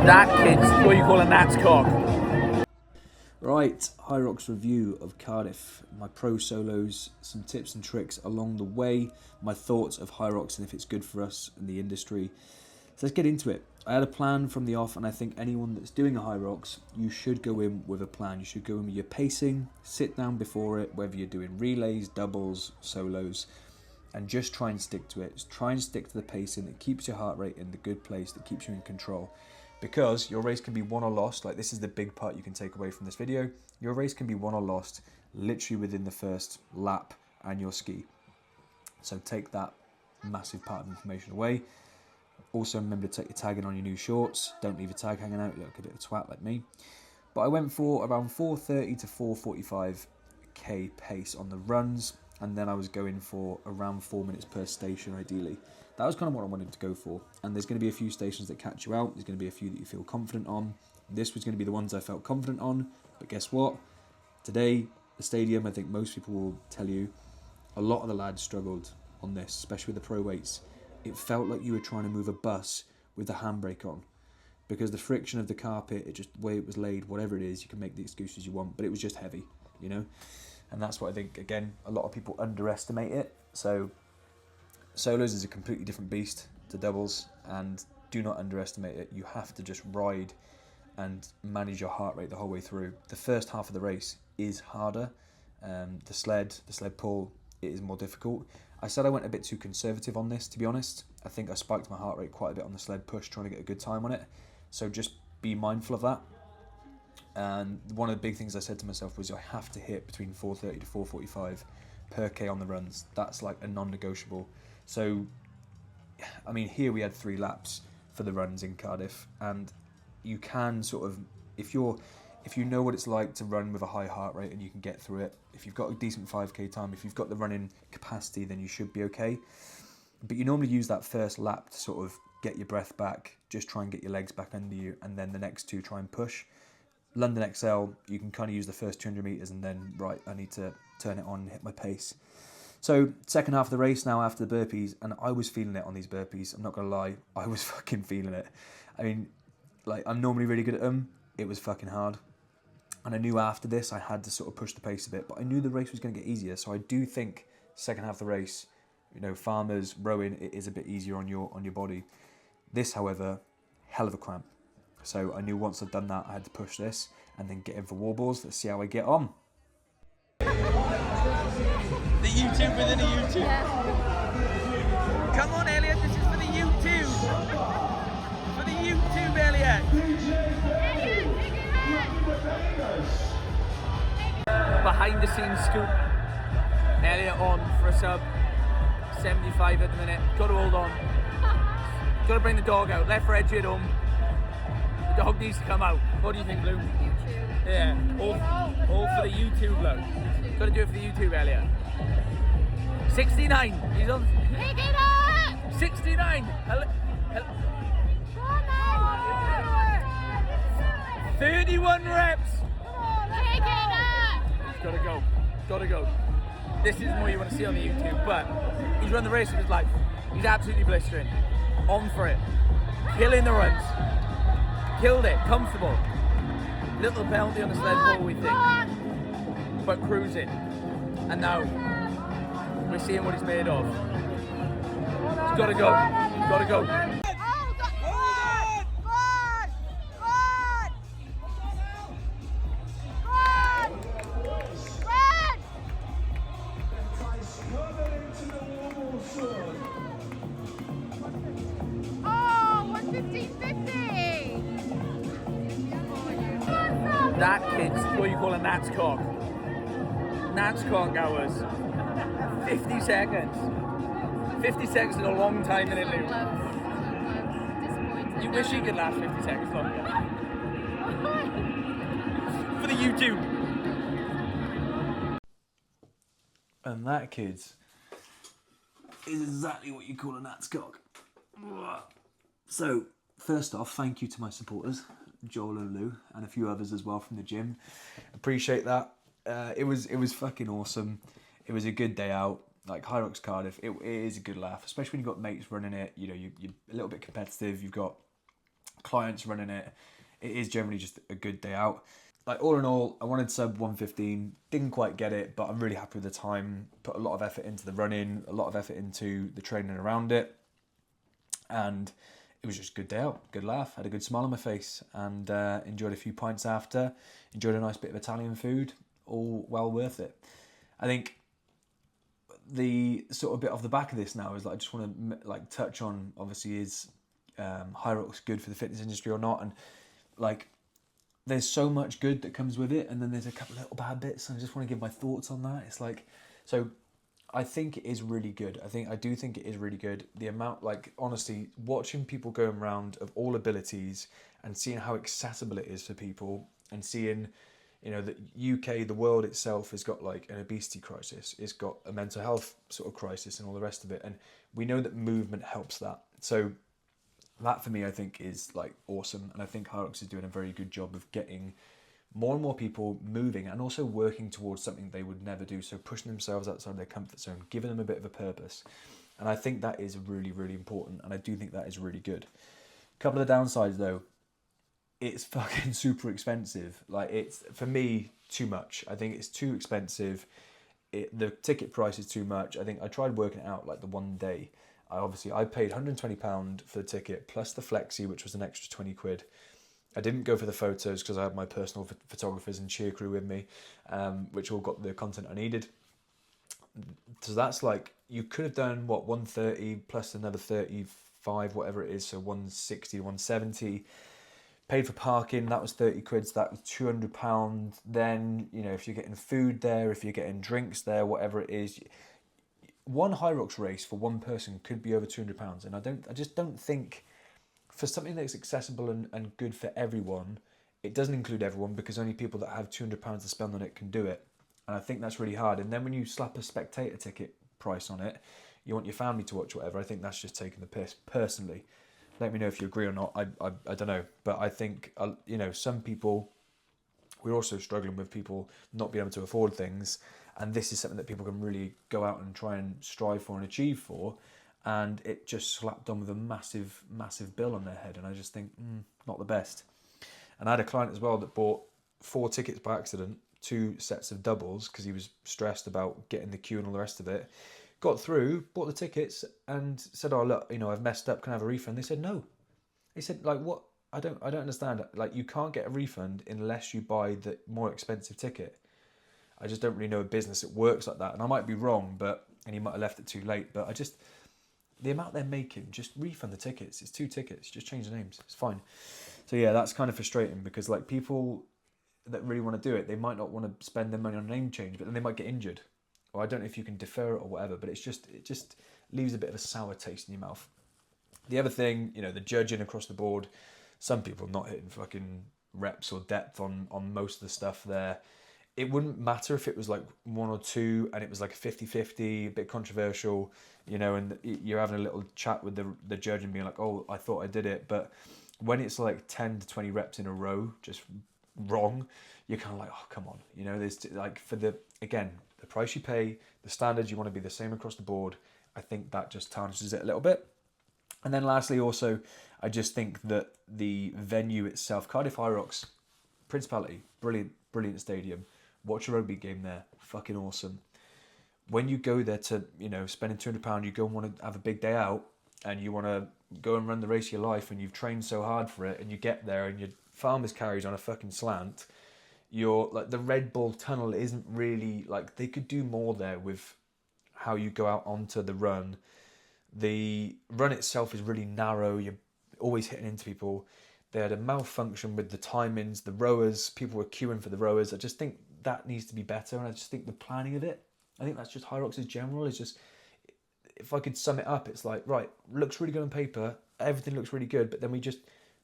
That, kid's what you call a gnat's cock. Right, Hyrox review of Cardiff, my pro solos, some tips and tricks along the way, my thoughts of Hyrox and if it's good for us in the industry. So let's get into it. I had a plan from the off, and I think anyone that's doing a Hyrox, you should go in with a plan. You should go in with your pacing, sit down before it, whether you're doing relays, doubles, solos, and just try and stick to it. Just try and stick to the pacing that keeps your heart rate in the good place, that keeps you in control. Because your race can be won or lost, like this is the big part you can take away from this video. Your race can be won or lost literally within the first lap and your ski. So take that massive part of information away. Also remember to take your tag in on your new shorts. Don't leave a tag hanging out, you look a bit of a twat like me. But I went for around 4:30 to 4:45k pace on the runs, and then I was going for around 4 minutes per station ideally. That was kind of what I wanted to go for, and there's going to be a few stations that catch you out. There's going to be a few that you feel confident on. This was going to be the ones I felt confident on, but guess what? Today, the stadium, I think most people will tell you, a lot of the lads struggled on this, especially with the pro weights. It felt like you were trying to move a bus with the handbrake on, because the friction of the carpet, the way it was laid, whatever it is, you can make the excuses you want, but it was just heavy, you know? And that's what I think, again, a lot of people underestimate it. So solos is a completely different beast to doubles, and do not underestimate it. You have to just ride and manage your heart rate the whole way through. The first half of the race is harder. The sled pull, it is more difficult. I said I went a bit too conservative on this, to be honest. I think I spiked my heart rate quite a bit on the sled push, trying to get a good time on it. So just be mindful of that. And one of the big things I said to myself was I have to hit between 4:30 to 4:45 per K on the runs. That's like a non-negotiable. So, I mean, here we had 3 laps for the runs in Cardiff, and you can sort of, if you know what it's like to run with a high heart rate and you can get through it, if you've got a decent 5k time, if you've got the running capacity, then you should be okay. But you normally use that first lap to sort of get your breath back, just try and get your legs back under you, and then the next 2 try and push. London XL, you can kind of use the first 200 metres and then, right, I need to turn it on and hit my pace. So, second half of the race now after the burpees, and I was feeling it on these burpees, I'm not going to lie, I was fucking feeling it. I mean, like, I'm normally really good at them, it was fucking hard. And I knew after this I had to sort of push the pace a bit, but I knew the race was going to get easier, so I do think second half of the race, you know, farmers, rowing, it is a bit easier on your body. This, however, hell of a cramp. So I knew once I'd done that, I had to push this and then get in for wallballs. Let's see how I get on. The YouTube within a YouTube. Yeah. Come on, Elliot, this is for the YouTube. For the YouTube, Elliot. Behind the scenes scoop. Elliot on for a sub. 75 at the minute. Got to hold on. Got to bring the dog out. Left for Edgy at home. The dog needs to come out. What do you think, Lou? YouTube. Yeah. All for the YouTube, Lou. Got to do it for the YouTube, Elliot. 69. He's on. Pick it up! 69. Come on, 31 reps. pick it up! He's got to go. Got to go. This is more you want to see on the YouTube, but he's run the race of his life. He's absolutely blistering. On for it. Killing the runs. Killed it. Comfortable. Little penalty on the sled ball, we think. But cruising. And now we're seeing what he's made of. He's got to go. Got to go. That, kid's what you call a gnat's cock. Gnat's cock hours. 50 seconds. 50 seconds is a long time in it, Lou. You wish you could last 50 seconds longer. For the YouTube. And that, kids, is exactly what you call a gnat's cock. So, first off, thank you to my supporters, Joel and Lou, and a few others as well from the gym. Appreciate that. It was fucking awesome. It was a good day out. Like Hyrox Cardiff, it is a good laugh, especially when you've got mates running it. You know, you're a little bit competitive. You've got clients running it. It is generally just a good day out. Like all in all, I wanted sub 115, didn't quite get it, but I'm really happy with the time. Put a lot of effort into the running, a lot of effort into the training around it, and it was just a good day out, good laugh, had a good smile on my face, and enjoyed a few pints after, enjoyed a nice bit of Italian food, all well worth it. I think the sort of bit off the back of this now is like I just want to like touch on, obviously, is Hyrox good for the fitness industry or not, and like there's so much good that comes with it, and then there's a couple of little bad bits, and I just want to give my thoughts on that. It's like, so I think it is really good. I do think it is really good. The amount, like, honestly, watching people going around of all abilities and seeing how accessible it is for people, and seeing, you know, that UK, the world itself has got like an obesity crisis, it's got a mental health sort of crisis and all the rest of it. And we know that movement helps that. So that for me, I think is like awesome. And I think Hyrox is doing a very good job of getting more and more people moving and also working towards something they would never do. So pushing themselves outside their comfort zone, giving them a bit of a purpose. And I think that is really, really important. And I do think that is really good. A couple of downsides though. It's fucking super expensive. Like, it's, for me, too much. I think it's too expensive. The ticket price is too much. I think I tried working it out like the one day. I paid £120 for the ticket plus the flexi, which was an extra 20 quid. I didn't go for the photos because I had my personal photographers and cheer crew with me, which all got the content I needed. So that's like, you could have done what, 130 plus another 35, whatever it is, so 160, 170. Paid for parking, that was 30 quid, so that was £200. Then, you know, if you're getting food there, if you're getting drinks there, whatever it is, one Hyrox race for one person could be over £200. And I just don't think, for something that's accessible and good for everyone, it doesn't include everyone, because only people that have £200 to spend on it can do it. And I think that's really hard. And then when you slap a spectator ticket price on it, you want your family to watch whatever, I think that's just taking the piss, personally. Let me know if you agree or not. I don't know. But I think, you know, some people, we're also struggling with people not being able to afford things. And this is something that people can really go out and try and strive for and achieve for. And it just slapped on with a massive, massive bill on their head. And I just think, not the best. And I had a client as well that bought 4 tickets by accident, 2 sets of doubles, because he was stressed about getting the queue and all the rest of it. Got through, bought the tickets, and said, "Oh look, you know, I've messed up. Can I have a refund?" They said no. They said, like, what? I don't understand. Like, you can't get a refund unless you buy the more expensive ticket. I just don't really know a business that works like that, and I might be wrong, and he might have left it too late. But I just, the amount they're making, just refund the tickets. It's 2 tickets. Just change the names. It's fine. So yeah, that's kind of frustrating, because like, people that really want to do it, they might not want to spend their money on a name change, but then they might get injured. Or I don't know if you can defer it or whatever, but it just leaves a bit of a sour taste in your mouth. The other thing, you know, the judging across the board, some people not hitting fucking reps or depth on most of the stuff there. It wouldn't matter if it was like 1 or 2 and it was like a 50-50, a bit controversial, you know, and you're having a little chat with the judge and being like, oh, I thought I did it. But when it's like 10 to 20 reps in a row, just wrong, you're kind of like, oh, come on. You know, there's like, for the price you pay, the standards, you want to be the same across the board. I think that just tarnishes it a little bit. And then lastly, also, I just think that the venue itself, Cardiff Hyrox, Principality, brilliant stadium. Watch a rugby game there, fucking awesome. When you go there to, you know, spending £200, you go and want to have a big day out, and you want to go and run the race of your life, and you've trained so hard for it, and you get there and your farmer's carries on a fucking slant. You're like, the Red Bull tunnel isn't really, like, they could do more there with how you go out onto the run. The run itself is really narrow. You're always hitting into people. They had a malfunction with the timings, the rowers. People were queuing for the rowers. I just think that needs to be better. And I just think the planning of it, I think that's just Hyrox's general. Is just, if I could sum it up, it's like, right, looks really good on paper. Everything looks really good. But then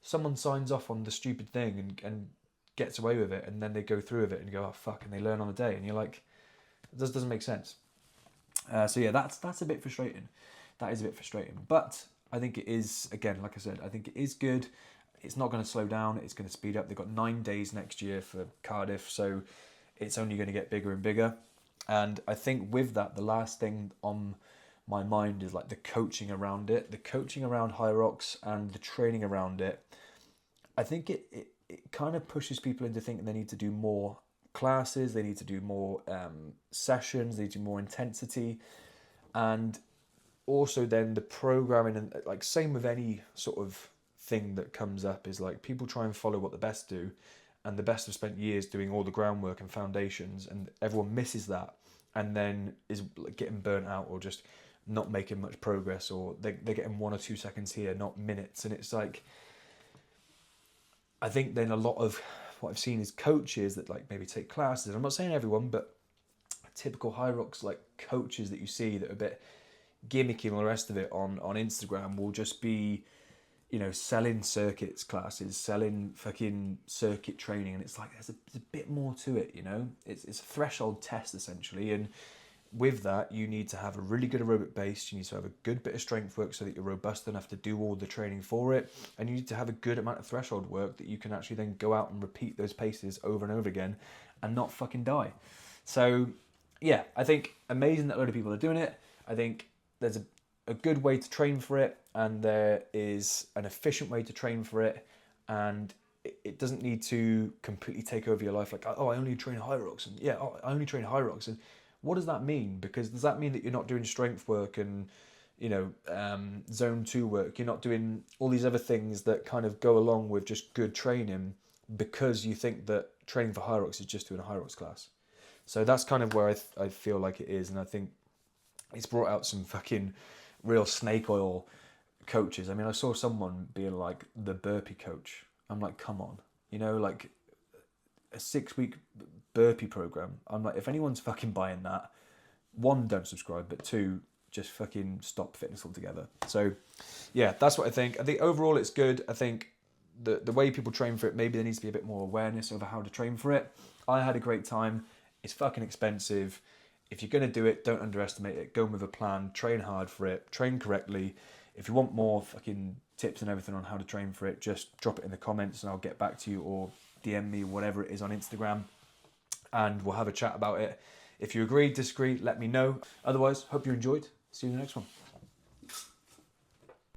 someone signs off on the stupid thing and gets away with it, and then they go through with it and go, oh fuck, and they learn on the day, and you're like, this doesn't make sense. So yeah, that's a bit frustrating. That is a bit frustrating, but I think it is, again, like I said, I think it is good. It's not going to slow down. It's going to speed up. They've got 9 days next year for Cardiff, so it's only going to get bigger and bigger. And I think with that, the last thing on my mind is like the coaching around it, the coaching around Hyrox and the training around it. I think it kind of pushes people into thinking they need to do more classes, they need to do more sessions, they need to do more intensity, and also then the programming, and like same with any sort of thing that comes up, is like people try and follow what the best do, and the best have spent years doing all the groundwork and foundations, and everyone misses that and then is getting burnt out or just not making much progress, or they're getting 1 or 2 seconds here, not minutes. And it's like, I think then a lot of what I've seen is coaches that like maybe take classes, I'm not saying everyone, but typical Hyrox like coaches that you see that are a bit gimmicky and all the rest of it on Instagram will just be, you know, selling circuits classes, selling fucking circuit training, and it's like there's a bit more to it, you know. It's a threshold test essentially, and with that you need to have a really good aerobic base, you need to have a good bit of strength work so that you're robust enough to do all the training for it, and you need to have a good amount of threshold work that you can actually then go out and repeat those paces over and over again and not fucking die. So yeah, I think amazing that a load of people are doing it. I think there's a good way to train for it, and there is an efficient way to train for it, and it doesn't need to completely take over your life like, oh, I only train Hyrox, and yeah, oh, I only train Hyrox. And what does that mean? Because does that mean that you're not doing strength work and, you know, zone 2 work? You're not doing all these other things that kind of go along with just good training because you think that training for Hyrox is just doing a Hyrox class. So that's kind of where I feel like it is, and I think it's brought out some fucking real snake oil coaches. I mean, I saw someone being like the burpee coach. I'm like, come on, you know, like a 6-week burpee program. I'm like, if anyone's fucking buying that, 1, don't subscribe, but 2, just fucking stop fitness altogether. So yeah, that's what I think. I think overall it's good. I think the way people train for it, maybe there needs to be a bit more awareness over how to train for it. I had a great time. It's fucking expensive. If you're going to do it, don't underestimate it. Go in with a plan, train hard for it, train correctly. If you want more fucking tips and everything on how to train for it, just drop it in the comments and I'll get back to you, or DM me, whatever it is, on Instagram, and we'll have a chat about it. If you agree, disagree, let me know. Otherwise, hope you enjoyed. See you in the next one.